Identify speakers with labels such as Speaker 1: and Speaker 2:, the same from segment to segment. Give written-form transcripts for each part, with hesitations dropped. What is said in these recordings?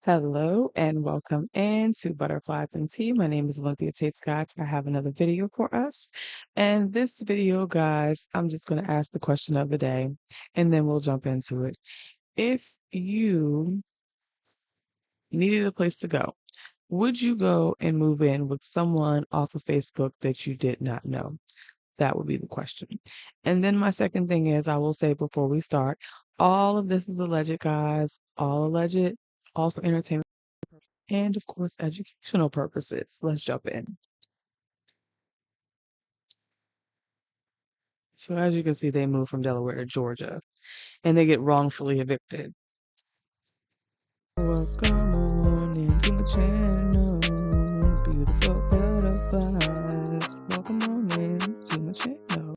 Speaker 1: Hello and welcome into Butterflies and Tea. My name is Olympia Tate Scott. I have another video for us. And this video, guys, I'm just going to ask the question of the day and then we'll jump into it. If you needed a place to go, would you go and move in with someone off of Facebook that you did not know? That would be the question. And then my second thing is, I will say before we start, all of this is alleged, guys, all alleged, all for entertainment and, of course, educational purposes. Let's jump in. So as you can see, they moved from Delaware to Georgia, and they get wrongfully evicted. Welcome on into my channel, beautiful butterflies. Welcome on into my channel.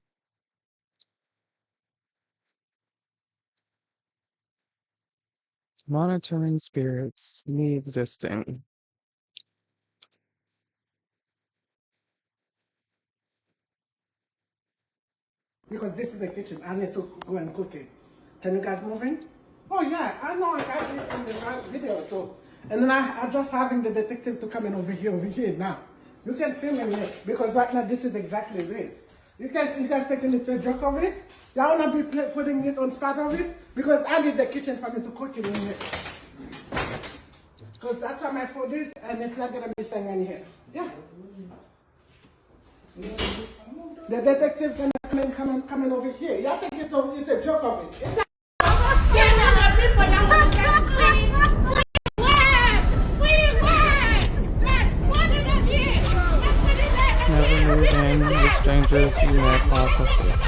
Speaker 1: Monitoring spirits, me existing.
Speaker 2: Because this is the kitchen. I need to go and cook it. Can you guys move in? Oh yeah, I know I got it in the last video too. And then I just having the detective to come in over here now. You can film in here because right now this is exactly this. You guys taking it a joke of it? Y'all wanna be putting it on spot of it? Because I need the kitchen for me to cook it in here. Because that's why my food is and it's not gonna be staying in here. Yeah. The detective can come in over here. Y'all think it's a joke of it. It's
Speaker 1: Never move in with strangers you met off of Facebook.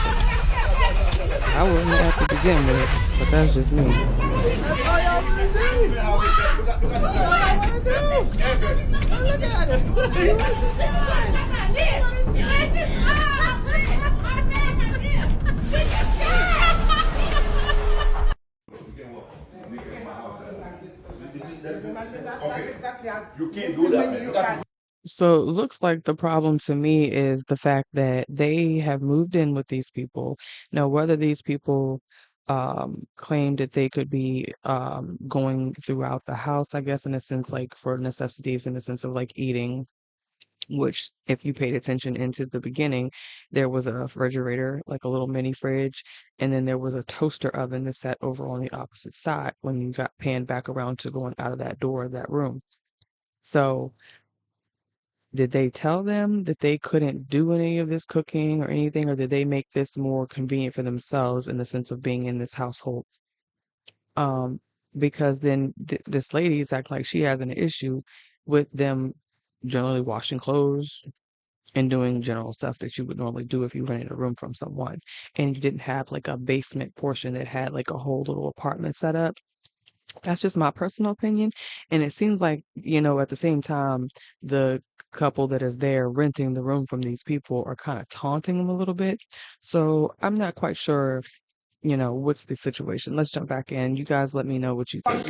Speaker 1: I wouldn't have to begin with, but that's just me.
Speaker 2: Look at it.
Speaker 3: You can't do that.
Speaker 1: So it looks like the problem to me is the fact that they have moved in with these people. Now, whether these people claim that they could be going throughout the house, I guess, in a sense, like for necessities, in the sense of like eating, which if you paid attention into the beginning, there was a refrigerator, like a little mini fridge, and then there was a toaster oven that sat over on the opposite side when you got panned back around to going out of that door of that room. So did they tell them that they couldn't do any of this cooking or anything, or did they make this more convenient for themselves in the sense of being in this household? Um, because then this lady is acting like she has an issue with them generally washing clothes and doing general stuff that you would normally do if you rented a room from someone, and you didn't have like a basement portion that had like a whole little apartment set up. That's just my personal opinion. And it seems like, at the same time, the couple that is there renting the room from these people are kind of taunting them a little bit. So I'm not quite sure if, what's the situation. Let's jump back in. You guys let me know what you think.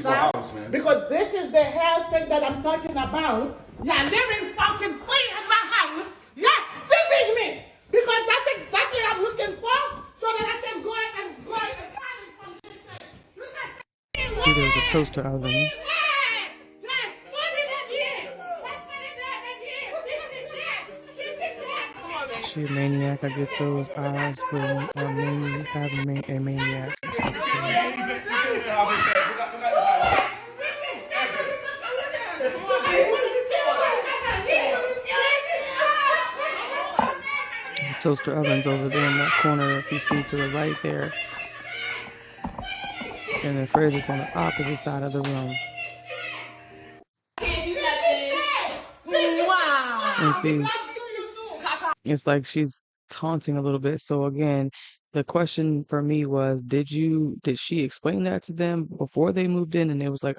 Speaker 2: Because this is the health thing that I'm talking about. You're living fucking free in my house. Yes, feeding me. Because that's exactly what I'm looking for. So that I can go and find it from this side. You guys
Speaker 1: See, there's a toaster oven. She a maniac. I get those eyes when a maniac. The toaster oven's over there in that corner if you see to the right there. And the fridge is on the opposite side of the room. And see, it's like she's taunting a little bit. So again, the question for me was, did she explain that to them before they moved in and it was like,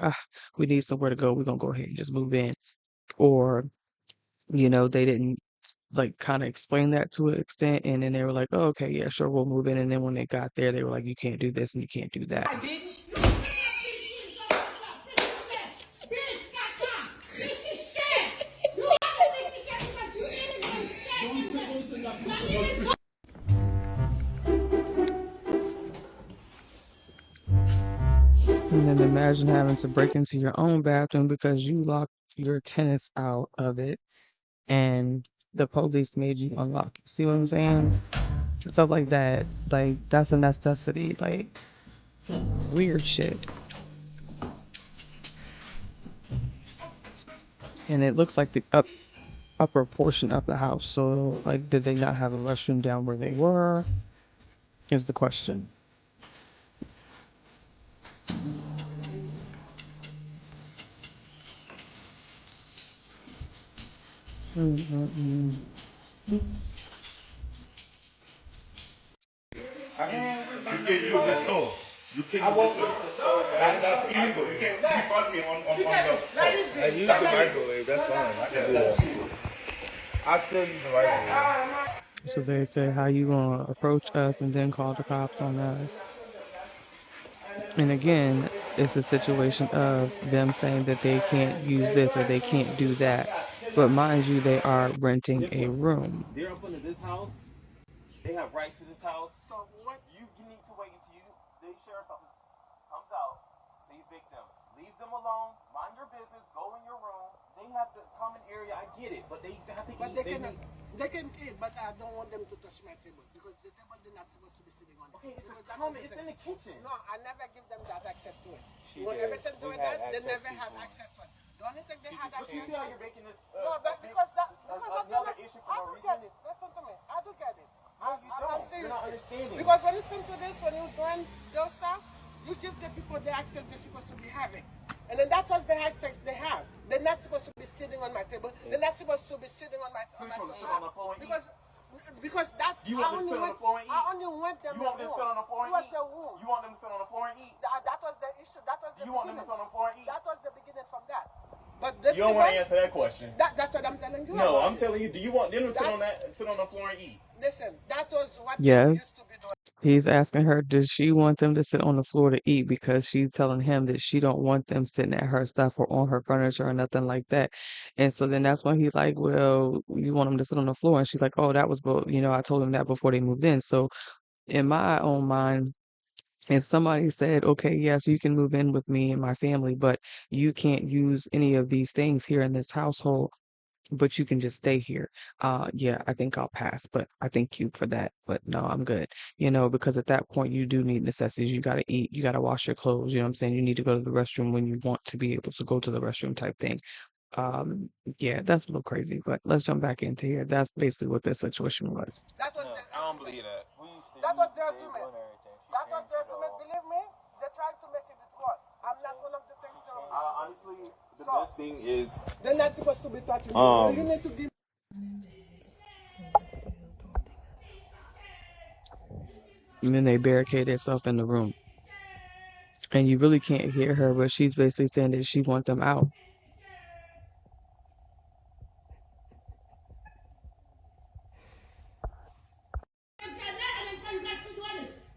Speaker 1: we need somewhere to go, we're gonna go ahead and just move in? Or, they didn't like kind of explain that to an extent and then they were like, oh, okay, yeah, sure, we'll move in. And then when they got there, they were like, you can't do this and you can't do that. And then imagine having to break into your own bathroom because you locked your tenants out of it and the police made you unlock it. See what I'm saying? Stuff like that. Like, that's a necessity. Like, weird shit. And it looks like the upper portion of the house. So, like, did they not have a restroom down where they were? Is the question. Mm-mm-mm.
Speaker 3: You can't use this door. You can't use this door. That's illegal. You can't refund me on the
Speaker 4: I use the microwave, that's fine. I can do that. I still use the microwave.
Speaker 1: So they say, how you gonna approach us and then call the cops on us? And again, it's a situation of them saying that they can't use this or they can't do that. But mind you, they are renting a room.
Speaker 5: They're up into this house. They have rights to this house. So what? You need to wait until the sheriff's office comes out to evict them. Leave them alone. Mind your business. Go in your room. They have the common area. I get it, but they have to
Speaker 2: But
Speaker 5: eat.
Speaker 2: they can eat, but I don't want them to touch my table because the table they're not supposed to be sitting on.
Speaker 5: Okay, it's
Speaker 2: Because
Speaker 5: a common. It's in the kitchen.
Speaker 2: No, I never give them that access to it.
Speaker 4: She
Speaker 2: When
Speaker 4: did.
Speaker 2: ever said
Speaker 4: We
Speaker 2: doing
Speaker 4: had
Speaker 2: that, they
Speaker 4: access
Speaker 2: never had
Speaker 4: before.
Speaker 2: access to it. The only thing they had
Speaker 5: But
Speaker 2: access
Speaker 5: you see how you're making this
Speaker 2: no, but because
Speaker 5: another issue for
Speaker 2: I
Speaker 5: no
Speaker 2: do get
Speaker 5: reason?
Speaker 2: it. Listen to me. I do get it.
Speaker 5: No, you
Speaker 2: I'm
Speaker 5: don't.
Speaker 2: serious.
Speaker 5: You're not understanding.
Speaker 2: Because when it comes to this, when you join those stuff, you give the people the access they're supposed to be having. And then that's what the access they have. They're not supposed to be sitting on my table. They're not supposed to be sitting on my
Speaker 5: So
Speaker 2: on
Speaker 5: you
Speaker 2: my
Speaker 5: want to sit
Speaker 2: sofa.
Speaker 5: on the floor and
Speaker 2: Because that's
Speaker 5: You want them to sit on the floor and eat?
Speaker 2: I only want them
Speaker 5: You want them to sit on the floor and
Speaker 2: It was
Speaker 5: eat?
Speaker 2: the room.
Speaker 5: You want them to sit on the floor and eat?
Speaker 2: That was the issue. That was the
Speaker 5: You want them to sit on the floor and eat?
Speaker 2: That was the beginning from that. But this
Speaker 5: You don't want to
Speaker 2: one,
Speaker 5: answer that question.
Speaker 2: that's what I'm telling you.
Speaker 5: No,
Speaker 2: about
Speaker 5: I'm
Speaker 2: it.
Speaker 5: telling you. Do you want them to sit on the floor and eat?
Speaker 2: Listen, that was what they
Speaker 1: Yes.
Speaker 2: used to be doing.
Speaker 1: He's asking her, does she want them to sit on the floor to eat because she's telling him that she don't want them sitting at her stuff or on her furniture or nothing like that. And so then that's when he's like, well, you want them to sit on the floor. And she's like, oh, that was, I told him that before they moved in. So in my own mind, if somebody said, okay, yes, you can move in with me and my family, but you can't use any of these things here in this household, but you can just stay here. Yeah, I think I'll pass, but I thank you for that. But no, I'm good. Because at that point you do need necessities. You gotta eat, you gotta wash your clothes, you know what I'm saying? You need to go to the restroom when you want to be able to go to the restroom type thing. Yeah, that's a little crazy, but let's jump back into here. That's basically what this situation was.
Speaker 2: That was
Speaker 5: No,
Speaker 2: the
Speaker 5: I don't believe that.
Speaker 2: That was their agreement. That was their agreement. Believe me, they're trying to make it worse. I'm not one of the things.
Speaker 5: Honestly, the best thing is
Speaker 2: They're not supposed to be touching. You need to give.
Speaker 1: And then they barricade themselves in the room. And you really can't hear her, but she's basically saying that she wants them out.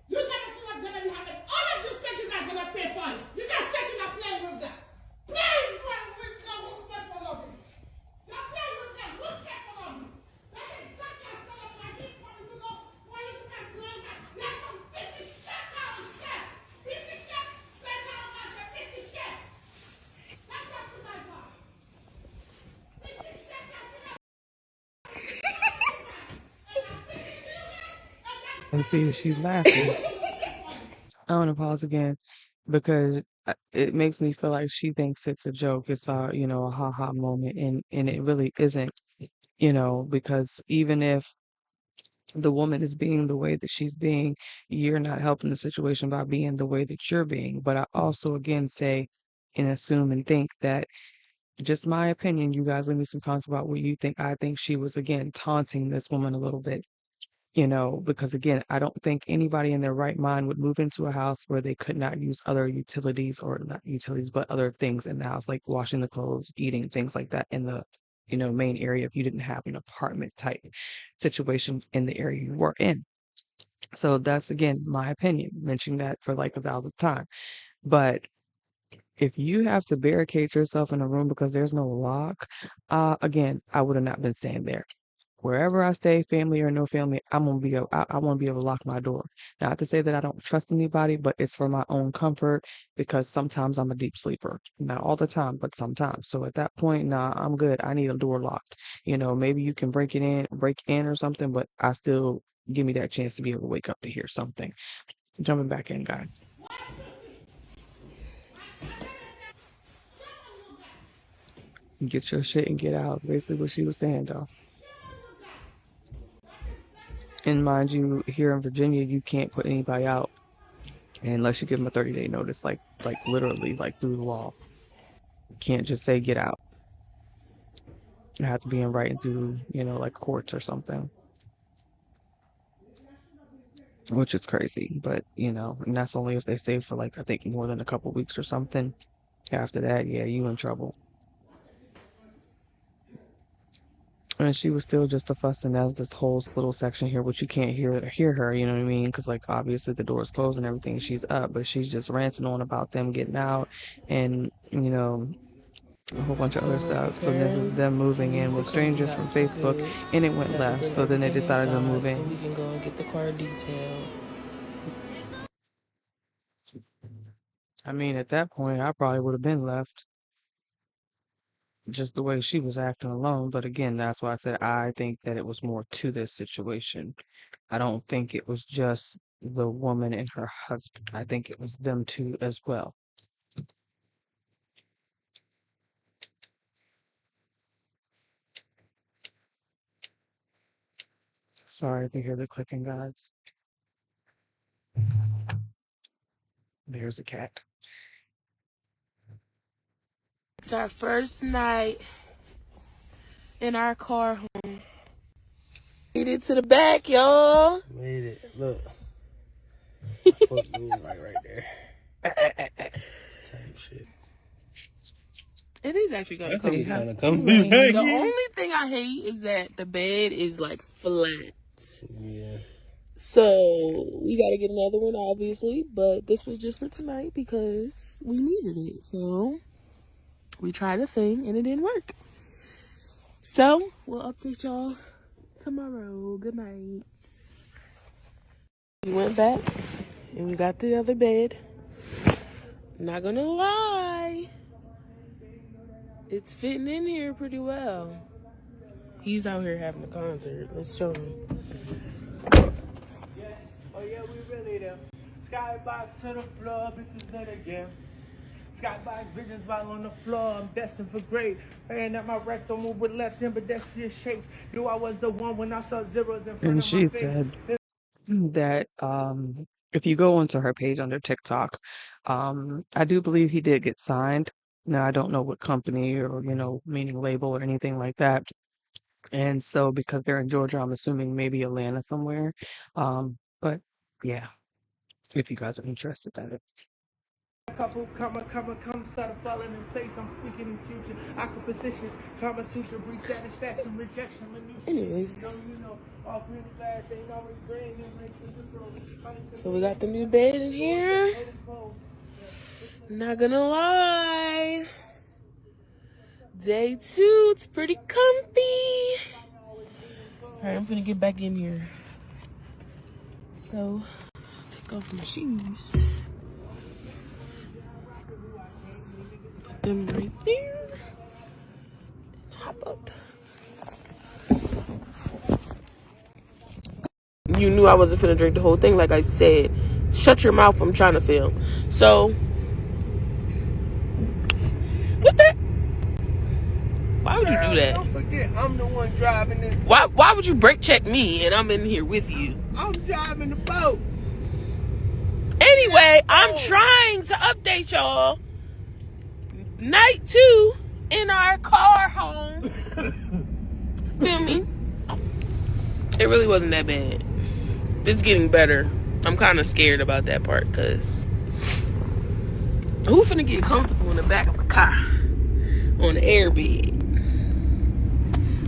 Speaker 6: You gotta see what's gonna be happening. All of this thing you guys gonna pay for it. You guys taking a plane with that. Plane with no person of it. You're playing with that. Who's person of it? That is exactly as well as I did for you to know why you guys know that. There's some 50 shit out of shit. 50 shit. Straight out of my 50 shit. That's what you guys are. 50 shit. That's enough.
Speaker 1: And see, she's laughing. I want to pause again because it makes me feel like she thinks it's a joke. It's a ha moment, and it really isn't. Because even if the woman is being the way that she's being, you're not helping the situation by being the way that you're being. But I also again say and assume and think that just my opinion. You guys leave me some comments about what you think. I think she was again taunting this woman a little bit. Because again, I don't think anybody in their right mind would move into a house where they could not use other utilities or not utilities, but other things in the house, like washing the clothes, eating, things like that in the, main area if you didn't have an apartment type situation in the area you were in. So that's again my opinion, mentioning that for like 1,000th time. But if you have to barricade yourself in a room because there's no lock, again, I would have not been staying there. wherever I stay, family or no family, I want to be able to lock my door. Not to say that I don't trust anybody, but it's for my own comfort because sometimes I'm a deep sleeper. Not all the time, but sometimes. So at that point, nah, I'm good. I need a door locked. You know, maybe you can break in or something, but I still give me that chance to be able to wake up to hear something. Jumping back in, guys. Get your shit and get out. Basically what she was saying, though. And mind you, here in Virginia, you can't put anybody out unless you give them a 30-day notice, like literally, like through the law. You can't just say get out. You have to be in writing through, like courts or something. Which is crazy, but and that's only if they stay for like I think more than a couple weeks or something. After that, yeah, you in trouble. And she was still just a fussing as this whole little section here, which you can't hear her, you know what I mean? Because like obviously the door is closed and everything, she's up, but she's just ranting on about them getting out, and a whole bunch of other stuff. So this is them moving in with strangers from Facebook, and it went left. So then they decided to move in.
Speaker 7: We can go and get the car detailed.
Speaker 1: I mean, at that point, I probably would have been left. Just the way she was acting alone. But again, that's why I said I think that it was more to this situation. I don't think it was just the woman and her husband. I think it was them two as well. Sorry if you hear the clicking, guys. There's a cat.
Speaker 7: It's our first night in our car home. Made it to the back, y'all.
Speaker 4: Made it. Look. Fuck you, like right there. Type shit.
Speaker 7: It is actually kind of comfy.
Speaker 4: Kinda comfy.
Speaker 7: The only thing I hate is that the bed is like flat.
Speaker 4: Yeah.
Speaker 7: So we gotta get another one, obviously, but this was just for tonight because we needed it. So we tried a thing and it didn't work. So we'll update y'all tomorrow. Good night. We went back and we got the other bed. Not gonna lie, it's fitting in here pretty well. He's out here having a concert. Let's show him.
Speaker 4: Oh yeah, we really there. Skybox to the floor, bitches lit again. Skybox visions while on the floor, I'm destined for great. Praying that my rectal move with left in pedestrian shapes. Knew I was the one when I saw zeros in front
Speaker 1: And
Speaker 4: of
Speaker 1: she
Speaker 4: my face.
Speaker 1: said that if you go onto her page under TikTok, I do believe he did get signed. Now I don't know what company or meaning label or anything like that. And so because they're in Georgia, I'm assuming maybe Atlanta somewhere. But yeah, if you guys are interested in it.
Speaker 4: Couple, come, started falling in place. I'm speaking in future. Aqua positions, Kama Sutra, breathe satisfaction, rejection,
Speaker 7: Anyways.
Speaker 4: So, all green flags ain't always green.
Speaker 7: So we got the new bed in here. Not gonna lie. Day 2, it's pretty comfy. Alright, I'm gonna get back in here. So, take off my shoes. Put them right there. Hop up. You knew I wasn't finna drink the whole thing, like I said. Shut your mouth, I'm trying to film. So, what the? Why would you do that?
Speaker 4: Don't forget, I'm the one driving this.
Speaker 7: Why would you brake check me and I'm in here with you?
Speaker 4: I'm driving the boat.
Speaker 7: Anyway, I'm trying to update y'all. Night 2 in our car home. Feel me? It really wasn't that bad. It's getting better. I'm kind of scared about that part because who finna get comfortable in the back of a car on the air bed?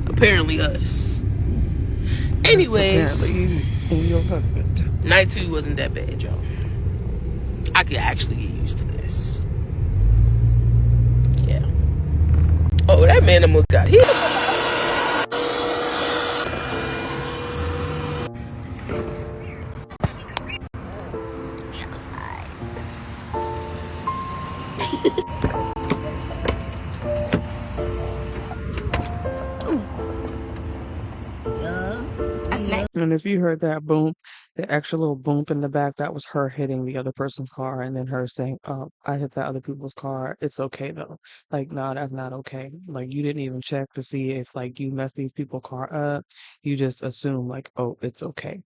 Speaker 7: Apparently us. Anyways,
Speaker 1: apparently you and your husband.
Speaker 7: Night 2 wasn't that bad, y'all. I could actually get used to this. Yeah. Oh, that man almost got hit.
Speaker 1: And if you heard that boom, the extra little boom in the back, that was her hitting the other person's car and then her saying, "Oh, I hit that other people's car. It's okay though." Like, no, that's not okay. Like, you didn't even check to see if like you messed these people's car up. You just assume like, oh, it's okay.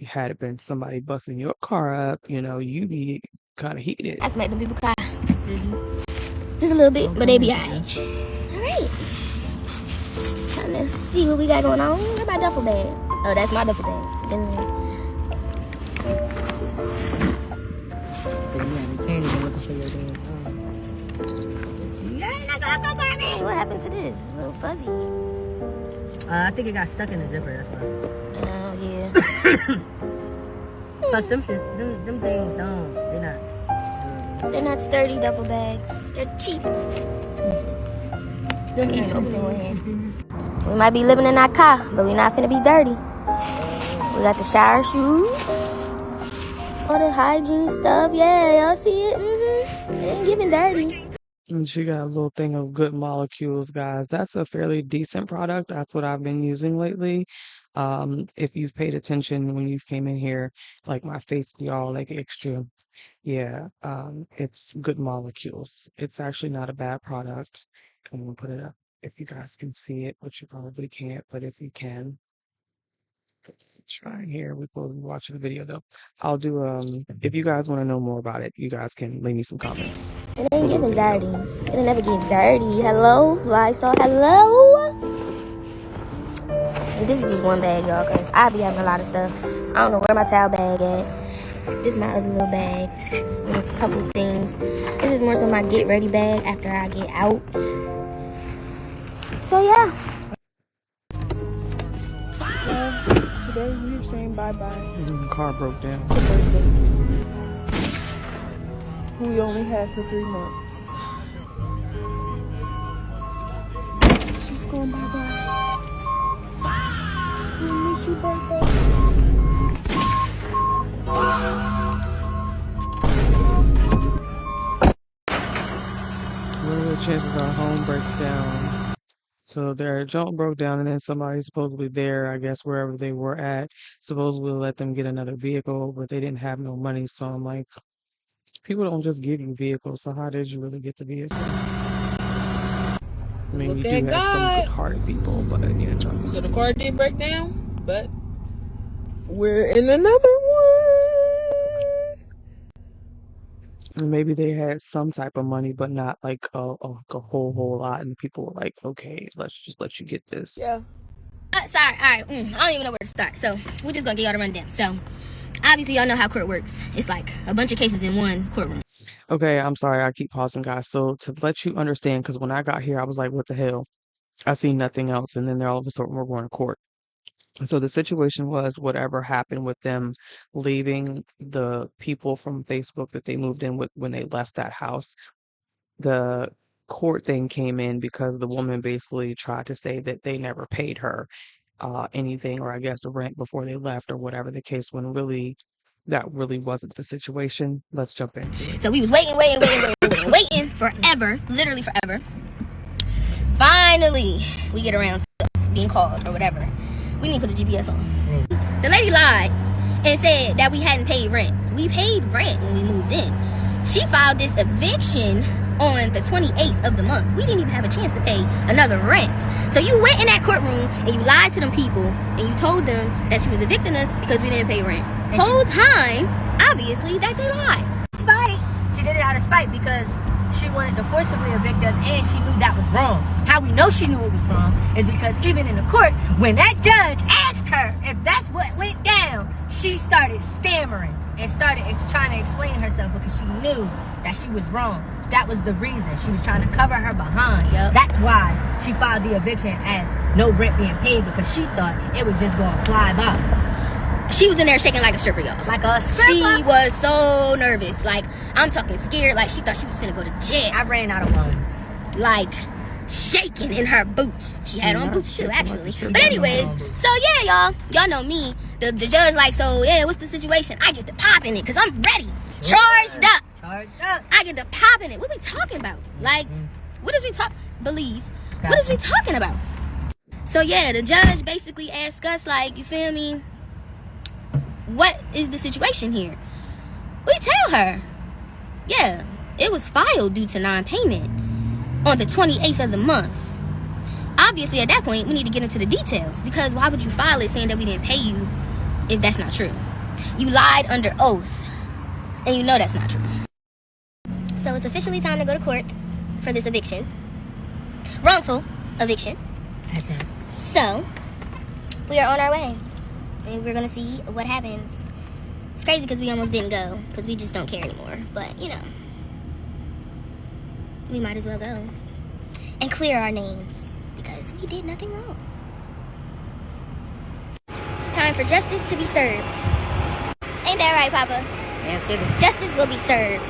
Speaker 1: Had it been somebody busting your car up, you'd be kind of heated.
Speaker 8: I smacked them people car. Just a little bit, but they be alright. Alright. Time to see what we got going on. Where's my duffel bag? Oh, that's my duffel bag. Yeah, not gonna go by me. What happened to this? A little fuzzy.
Speaker 9: I think it got stuck in the zipper, that's why.
Speaker 8: Oh, yeah.
Speaker 9: Plus, them things don't,
Speaker 8: They're not sturdy duffel bags. They're cheap. Can't even open it with one hand. We might be living in our car, but we're not finna be dirty. We got the shower shoes. All the hygiene stuff. Yeah, y'all see it? It ain't giving dirty.
Speaker 1: And she got a little thing of Good Molecules, guys. That's a fairly decent product. That's what I've been using lately. If you've paid attention when you came in here, like my face be all like extra. Yeah, it's Good Molecules. It's actually not a bad product. I'm gonna put it up if you guys can see it, which you probably can't, but if you can, try here. We will be watching the video though. I'll do if you guys want to know more about it, you guys can leave me some comments.
Speaker 8: It ain't getting dirty. It'll never get dirty. Hello? Lysol, hello? And this is just one bag, y'all, because I be having a lot of stuff. I don't know where my towel bag at. This is my other little bag with a couple of things. This is more so my get ready bag after I get out. So, yeah.
Speaker 7: Today we're saying bye-bye.
Speaker 1: The car broke down.
Speaker 7: It's a birthday. We only had for 3 months. She's going bye-bye. I miss you, birthday.
Speaker 1: What are the chances our home breaks down? So their junk broke down and then somebody supposedly there, I guess wherever they were at, supposedly let them get another vehicle, but they didn't have no money. So I'm like, people don't just give you vehicles, so how did you really get the vehicle? I mean,
Speaker 7: Look
Speaker 1: you
Speaker 7: at
Speaker 1: do have some
Speaker 7: God.
Speaker 1: good-hearted people, but
Speaker 7: So the car did break down, but we're in another one.
Speaker 1: And maybe they had some type of money, but not like a whole lot. And people were like, okay, let's just let you get this.
Speaker 7: Yeah.
Speaker 8: Sorry, alright. I don't even know where to start. So, we're just gonna get y'all the rundown. So, obviously, y'all know how court works. It's like a bunch of cases in one courtroom.
Speaker 1: Okay, I'm sorry. I keep pausing, guys. So to let you understand, because when I got here, I was like, what the hell? I seen nothing else. And then all of a sudden, we're going to court. So the situation was whatever happened with them leaving the people from Facebook that they moved in with when they left that house. The court thing came in because the woman basically tried to say that they never paid her anything, or I guess the rent before they left, or whatever the case, when really that really wasn't the situation. Let's jump into it.
Speaker 8: So we was waiting forever, literally forever. Finally, we get around to us being called or whatever. We didn't put the GPS on. The lady lied and said that we hadn't paid rent. We paid rent when we moved in. She filed this eviction on the 28th of the month. We didn't even have a chance to pay another rent. So you went in that courtroom and you lied to them people and you told them that she was evicting us because we didn't pay rent. Whole time, obviously, that's a lie.
Speaker 9: Spite. She did it out of spite because she wanted to forcibly evict us and she knew that was wrong. How we know she knew it was wrong is because even in the court, when that judge asked her if that's what went down, she started stammering and started trying to explain herself because she knew that she was wrong. That was the reason. She was trying to cover her behind.
Speaker 8: Yep.
Speaker 9: That's why she filed the eviction as no rent being paid, because she thought it was just going to fly by.
Speaker 8: She was in there shaking like a stripper, y'all.
Speaker 9: Like a stripper.
Speaker 8: She was so nervous. Like, I'm talking scared. Like, she thought she was gonna go to jail.
Speaker 9: I ran out of ones.
Speaker 8: Like, shaking in her boots. She had on boots too, actually. But anyways, so yeah, y'all know me. The judge like, so yeah, what's the situation? I get to pop in it because I'm ready, charged up. I get to pop in it. What we talking about? Like, what is we believe? What is we talking about? So yeah, the judge basically asked us, like, you feel me? what is the situation here? We tell her, yeah, it was filed due to non-payment on the 28th of the month. Obviously, at that point, we need to get into the details, because why would you file it saying that we didn't pay you if that's not true? You lied under oath, and you know that's not true. So it's officially time to go to court for this eviction. Wrongful eviction. So, we are on our way, and we're going to see what happens. It's crazy because we almost didn't go, because we just don't care anymore. But, you know, we might as well go and clear our names, because we did nothing wrong. It's time for justice to be served. Ain't that right, Papa?
Speaker 9: Thanksgiving.
Speaker 8: Justice will be served.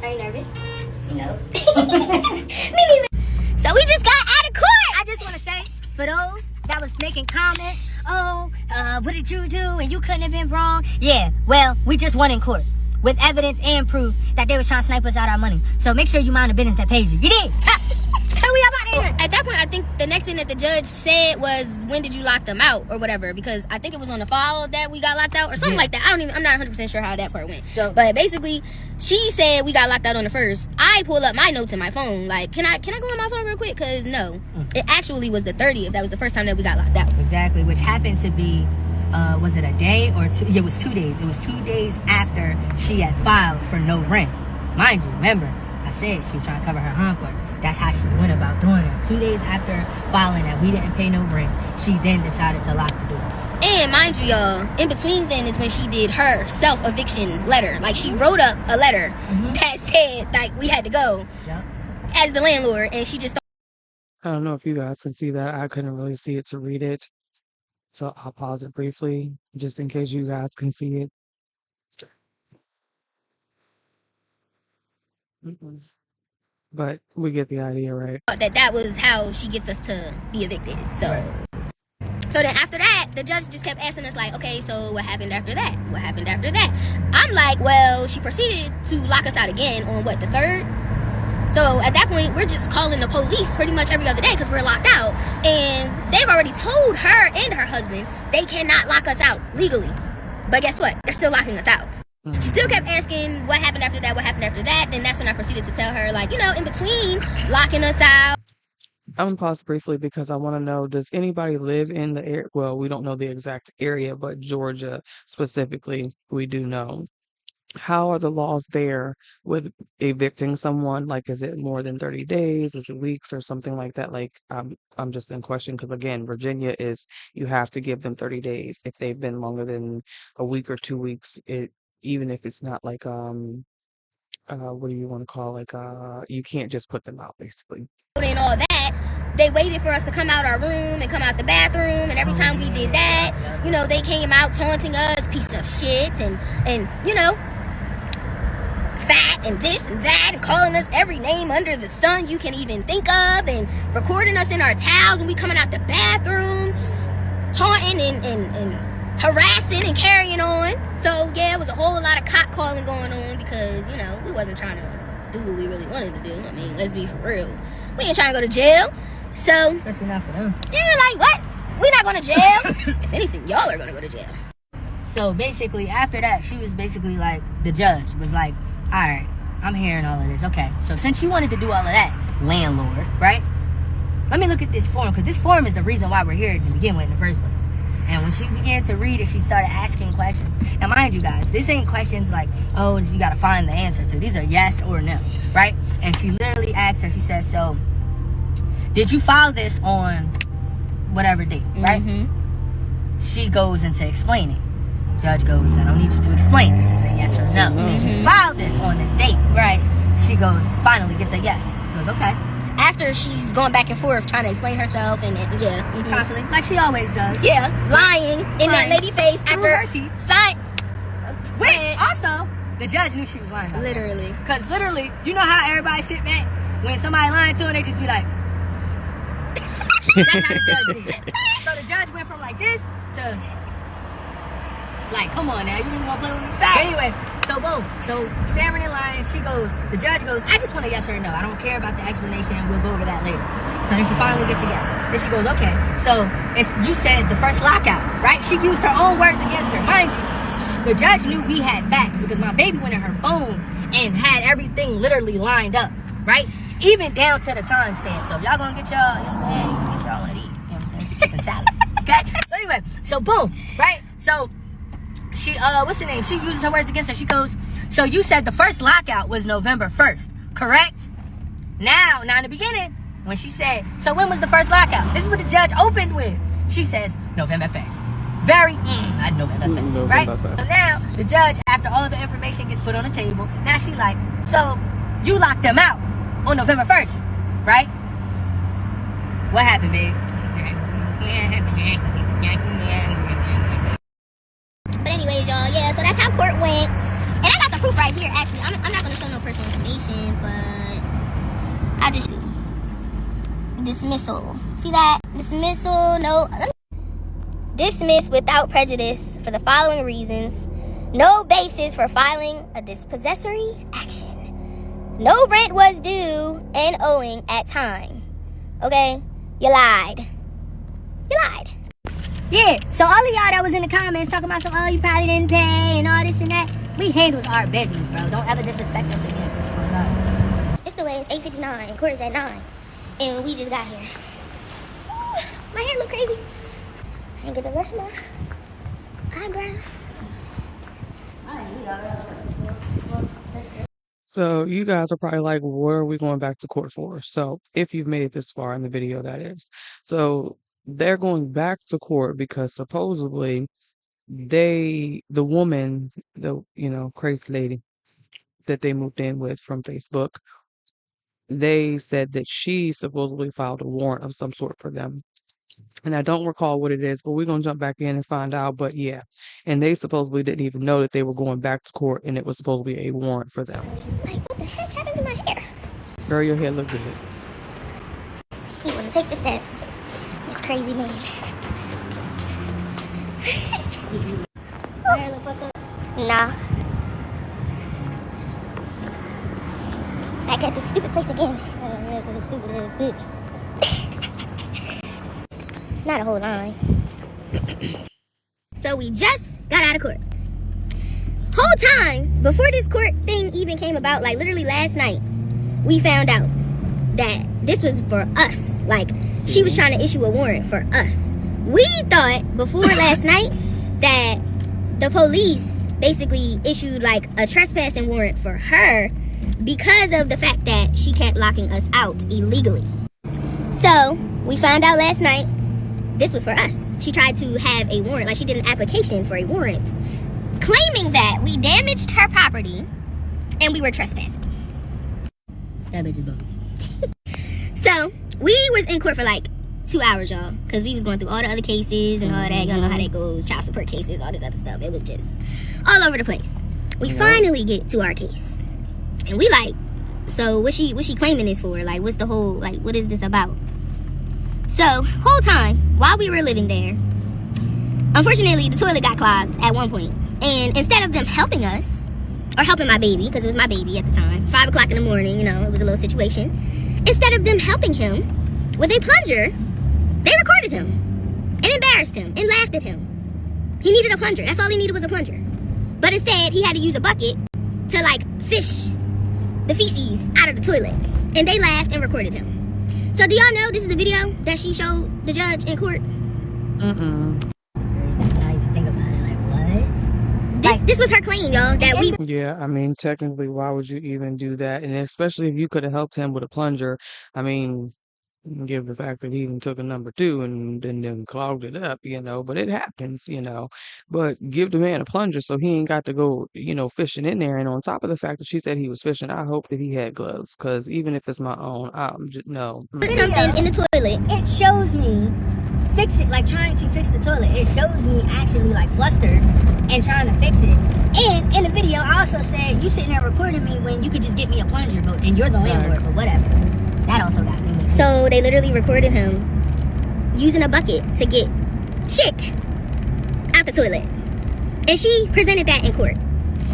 Speaker 8: Are you nervous?
Speaker 9: No.
Speaker 8: Me neither. So we just got out of court.
Speaker 9: I just want to say, for those that was making comments, what did you do and you couldn't have been wrong? Yeah, well, we just won in court with evidence and proof that they was trying to snipe us out our money. So make sure you mind the business that pays you. You did. We up out here.
Speaker 8: At that point, I think the next thing that the judge said was, when did you lock them out or whatever? Because I think it was on the file that we got locked out or something like that. I'm not 100% sure how that part went.
Speaker 9: So,
Speaker 8: but basically, she said we got locked out on the 1st. I pull up my notes in my phone. Like, can I go on my phone real quick? Because no, it actually was the 30th. That was the first time that we got locked out.
Speaker 9: Exactly, which happened to be, was it a day or two? Yeah, it was 2 days. It was 2 days after she had filed for no rent. Mind you, remember, I said she was trying to cover her hind quarter. That's how she went about doing it. 2 days after filing that we didn't pay no rent, she then decided to lock the door.
Speaker 8: And mind you, y'all, in between then is when she did her self-eviction letter. Like, she wrote up a letter that said, like, we had to go as the landlord, and she just...
Speaker 1: I don't know if you guys can see that. I couldn't really see it to read it. So I'll pause it briefly, just in case you guys can see it. But we get the idea, right?
Speaker 8: That was how she gets us to be evicted. So then after that, the judge just kept asking us, like, okay, so what happened after that? What happened after that? I'm like, well, she proceeded to lock us out again on, what, the 3rd? So at that point, we're just calling the police pretty much every other day because we're locked out. And they've already told her and her husband they cannot lock us out legally. But guess what? They're still locking us out. She still kept asking, what happened after that? What happened after that? Then that's when I proceeded to tell her, like, you know, in between locking us out.
Speaker 1: I'm gonna pause briefly because I want to know, does anybody live in the area? Well, we don't know the exact area, but Georgia specifically, we do know. How are the laws there with evicting someone? Like, is it more than 30 days? Is it weeks or something like that? Like, I'm just in question because, again, Virginia is, you have to give them 30 days. If they've been longer than a week or 2 weeks, even if it's not like, what do you want to call, like, you can't just put them out, basically.
Speaker 8: And all that, they waited for us to come out our room and come out the bathroom, and every time we did that, you know, they came out taunting us, piece of shit, and you know, fat and this and that, and calling us every name under the sun you can even think of, and recording us in our towels when we coming out the bathroom, taunting and harassing and carrying on. So yeah, it was a whole lot of cop calling going on because, you know, we wasn't trying to do what we really wanted to do. I mean, let's be for real. We ain't trying to go to jail. So,
Speaker 9: especially not for them.
Speaker 8: Yeah, like, what? We're not going to jail. If anything, y'all are going to go to jail.
Speaker 9: So basically, after that, she was basically like, the judge was like, all right, I'm hearing all of this. Okay, so since you wanted to do all of that, landlord, right? Let me look at this form, because this form is the reason why we're here to begin with in the first place. And when she began to read it, she started asking questions. Now, mind you guys, this ain't questions like, oh, you got to find the answer to. These are yes or no, right? And she literally asked her, she says, so, did you file this on whatever date, right? She goes into explaining. Judge goes, I don't need you to explain. This is a yes or no. Did you file this on this date?
Speaker 8: Right.
Speaker 9: She goes, finally gets a yes. She goes, okay.
Speaker 8: After she's going back and forth trying to explain herself and yeah.
Speaker 9: Constantly, like she always does.
Speaker 8: Yeah, lying in that lady face
Speaker 9: through
Speaker 8: after
Speaker 9: her teeth.
Speaker 8: Which
Speaker 9: also, the judge knew she was lying.
Speaker 8: Literally.
Speaker 9: Because literally, you know how everybody sit back when somebody lying to her, they just be like, that's how the judge did. So the judge went from like this to like, come on now, you really want to play with me? Anyway, So boom. So staring in line, the judge goes, I just want a yes or a no. I don't care about the explanation. We'll go over that later. So then she finally gets a yes. Then she goes, okay. So you said the first lockout, right? She used her own words against her. Mind you, the judge knew we had facts because my baby went in her phone and had everything literally lined up, right? Even down to the timestamp. So if y'all gonna get y'all, you know what I'm saying? Get y'all one of these. You know what I'm saying? It's chicken salad. Okay? So anyway, so boom, right? So she what's her name? She uses her words against her. She goes, so you said the first lockout was November 1st, correct? Now in the beginning, when she said, so when was the first lockout? This is what the judge opened with. She says, November 1st. Very, I November 1st, right? So now, the judge, after all the information gets put on the table, now she like, so you locked them out on November 1st, right? What happened, babe?
Speaker 8: But anyways, y'all, yeah, so that's how court went. And I got the proof right here, actually. I'm not going to show no personal information, but I just see. Dismissal. See that? Dismissal, no. Dismissed without prejudice for the following reasons. No basis for filing a dispossessory action. No rent was due and owing at time. Okay? You lied. You lied.
Speaker 9: Yeah, so all of y'all that was in the comments talking about some, oh, you probably didn't pay and all this and that. We handles our business, bro. Don't ever disrespect us again.
Speaker 8: It's the way it's 8:59. Court is at 9. And we just got here. Ooh, my hair look crazy. I ain't get the rest of my eyebrow.
Speaker 1: So you guys are probably like, where are we going back to court for? So if you've made it this far in the video, that is. So they're going back to court because supposedly the woman, the, crazy lady that they moved in with from Facebook, they said that she supposedly filed a warrant of some sort for them. And I don't recall what it is, but we're going to jump back in and find out. But yeah, and they supposedly didn't even know that they were going back to court and it was supposed to be a warrant for them.
Speaker 8: Like, what the heck happened to my hair?
Speaker 1: Girl, your hair look good.
Speaker 8: You want to take the steps. This crazy man. My hair look fucked up? Nah. Back at this stupid place again. Stupid ass bitch. Not a whole line. So we just got out of court. Whole time, before this court thing even came about, like literally last night, we found out that this was for us. Like, she was trying to issue a warrant for us. We thought before last night that the police basically issued like a trespassing warrant for her because of the fact that she kept locking us out illegally. So we found out last night this was for us. She tried to have a warrant, like she did an application for a warrant, claiming that we damaged her property and we were trespassing.
Speaker 9: That bitch is bogus.
Speaker 8: So we was in court for like 2 hours, y'all, because we was going through all the other cases and all that. Y'all know how that goes, child support cases, all this other stuff. It was just all over the place. We finally get to our case, and we like, so what's she claiming this for? Like, what's the whole, like, what is this about? So, whole time, while we were living there, unfortunately, the toilet got clogged at one point. And instead of them helping us, or helping my baby, because it was my baby at the time, 5 o'clock in the morning, it was a little situation. Instead of them helping him with a plunger, they recorded him and embarrassed him and laughed at him. He needed a plunger. That's all he needed was a plunger. But instead, he had to use a bucket to, like, fish the feces out of the toilet. And they laughed and recorded him. So do y'all know this is the video that she showed the judge in court?
Speaker 9: Now you think about it, like, what?
Speaker 8: This was her claim, y'all, that we...
Speaker 1: Yeah, I mean, technically, why would you even do that? And especially if you could have helped him with a plunger, I mean, give the fact that he even took a number 2 and then clogged it up, but it happens, but give the man a plunger so he ain't got to go, fishing in there. And on top of the fact that she said he was fishing, I hope that he had gloves, because even if it's my own, I'm just, no.
Speaker 8: Put something in the toilet.
Speaker 9: It shows me trying to fix the toilet. It shows me actually like flustered and trying to fix it. And in the video, I also said, you sitting there recording me when you could just get me a plunger, and you're the landlord, but whatever. That also got seen.
Speaker 8: So they literally recorded him using a bucket to get shit out the toilet. And she presented that in court.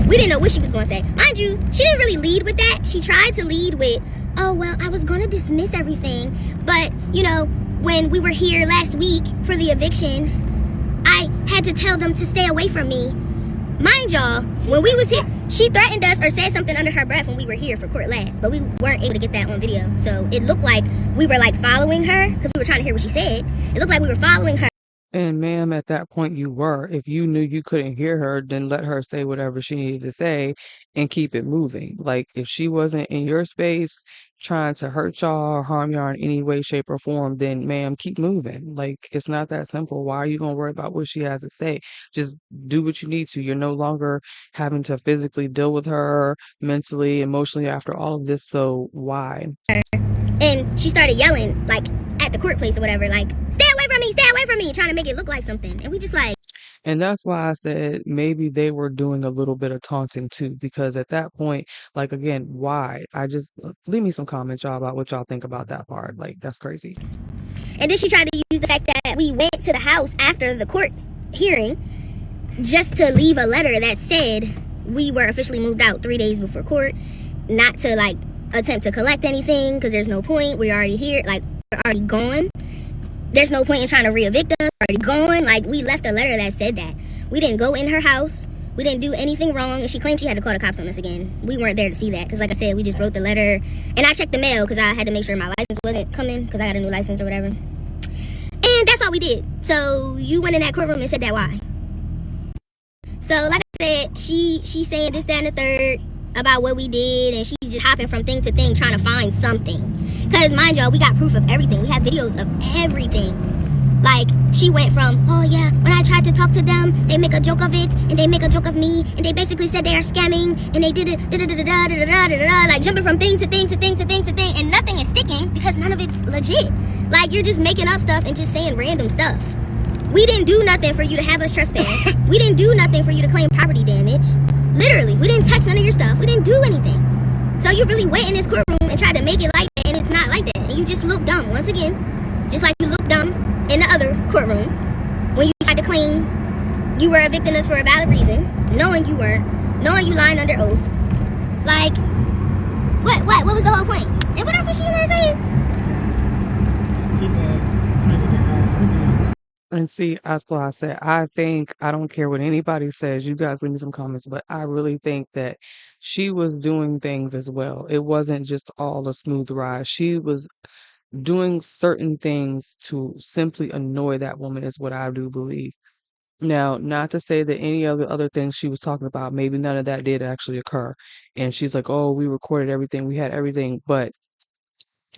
Speaker 8: We didn't know what she was going to say. Mind you, she didn't really lead with that. She tried to lead with, oh, well, I was going to dismiss everything. But, you know, when we were here last week for the eviction, I had to tell them to stay away from me. Mind y'all, when we was here, she threatened us or said something under her breath when we were here for court last, but we weren't able to get that on video. So it looked like we were like following her because we were trying to hear what she said. It looked like we were following her.
Speaker 1: And ma'am, at that point you were. If you knew you couldn't hear her, then let her say whatever she needed to say and keep it moving. Like if she wasn't in your space trying to hurt y'all or harm y'all in any way, shape, or form, then ma'am, keep moving. Like it's not that simple. Why are you gonna worry about what she has to say? Just do what you need to. You're no longer having to physically deal with her mentally, emotionally after all of this. So why?
Speaker 8: And she started yelling, like, at the court place or whatever, like, stay away from me, trying to make it look like something. And we just like...
Speaker 1: And that's why I said maybe they were doing a little bit of taunting too, because at that point, like again, why? Leave me some comments, y'all, about what y'all think about that part. Like, that's crazy.
Speaker 8: And then she tried to use the fact that we went to the house after the court hearing just to leave a letter that said we were officially moved out 3 days before court, not to like attempt to collect anything because there's no point. We're already here, like we're already gone. There's no point in trying to re-evict us. We're already gone. Like we left a letter that said that. We didn't go in her house. We didn't do anything wrong, and she claimed she had to call the cops on us again. We weren't there to see that because, like I said, we just wrote the letter, and I checked the mail because I had to make sure my license wasn't coming because I got a new license or whatever. And that's all we did. So you went in that courtroom and said that why? So like I said, she's saying this, that, and the third about what we did, and she's just hopping from thing to thing trying to find something. Because mind y'all, we got proof of everything. We have videos of everything. Like, she went from, oh yeah, when I tried to talk to them, they make a joke of it, and they make a joke of me, and they basically said they are scamming, and they did it, like jumping from thing to thing to thing to thing to thing, and nothing is sticking because none of it's legit. Like, you're just making up stuff and just saying random stuff. We didn't do nothing for you to have us trespass. We didn't do nothing for you to claim property damage. Literally, we didn't touch none of your stuff. We didn't do anything. So you really went in this courtroom and tried to make it like that, and it's not like that. And you just look dumb once again, just like you look dumb in the other courtroom when you tried to claim you were evicting us for a valid reason, knowing you weren't, knowing you lying under oath. Like, what was the whole point? And what else was she in there saying? She said,
Speaker 1: And see, that's why I said, I think, I don't care what anybody says, you guys leave me some comments, but I really think that she was doing things as well. It wasn't just all a smooth ride. She was doing certain things to simply annoy that woman is what I do believe. Now, not to say that any of the other things she was talking about, maybe none of that did actually occur. And she's like, oh, we recorded everything, we had everything. But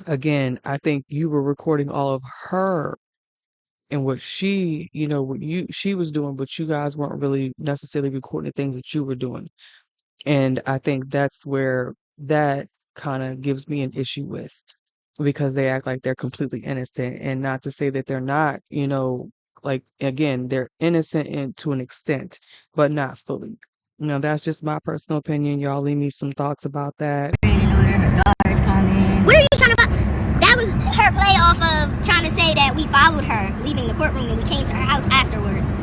Speaker 1: again, I think you were recording all of her and what she, she was doing, but you guys weren't really necessarily recording the things that you were doing. And I think that's where that kind of gives me an issue with, because they act like they're completely innocent, and not to say that they're not, like, again, they're innocent to an extent, but not fully. That's just my personal opinion. Y'all leave me some thoughts about that.
Speaker 8: What are you trying to... That was her play off of trying to say that we followed her leaving the courtroom and we came to her house afterwards.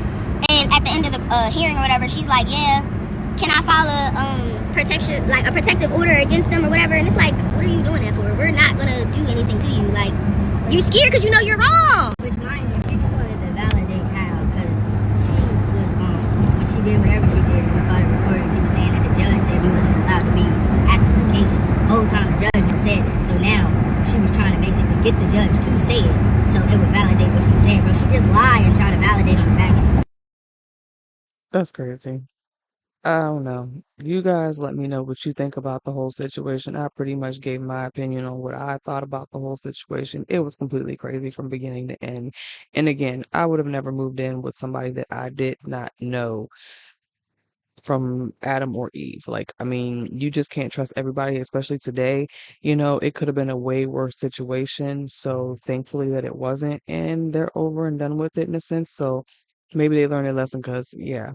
Speaker 8: And at the end of the hearing or whatever, she's like, yeah, can I file protection, like a protective order against them or whatever? And it's like, what are you doing that for? We're not gonna do anything to you. Like, you scared because you know you're wrong.
Speaker 9: Which mind you, she just wanted to validate how, because she was when she did whatever she did, we caught it recorded, she was saying that the judge said we wasn't allowed to be at the location. The whole time the judge never said that. So now she was trying to basically get the judge to say it, so it would validate what she said. Bro, she just lied and tried to validate on the back end.
Speaker 1: That's crazy. I don't know. You guys let me know what you think about the whole situation. I pretty much gave my opinion on what I thought about the whole situation. It was completely crazy from beginning to end. And again, I would have never moved in with somebody that I did not know from Adam or Eve. Like, I mean, you just can't trust everybody, especially today. It could have been a way worse situation. So thankfully that it wasn't, and they're over and done with it in a sense. So maybe they learned a lesson, because yeah,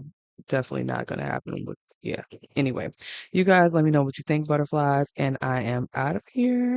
Speaker 1: definitely not gonna happen with, yeah. Anyway, you guys let me know what you think, butterflies, and I am out of here.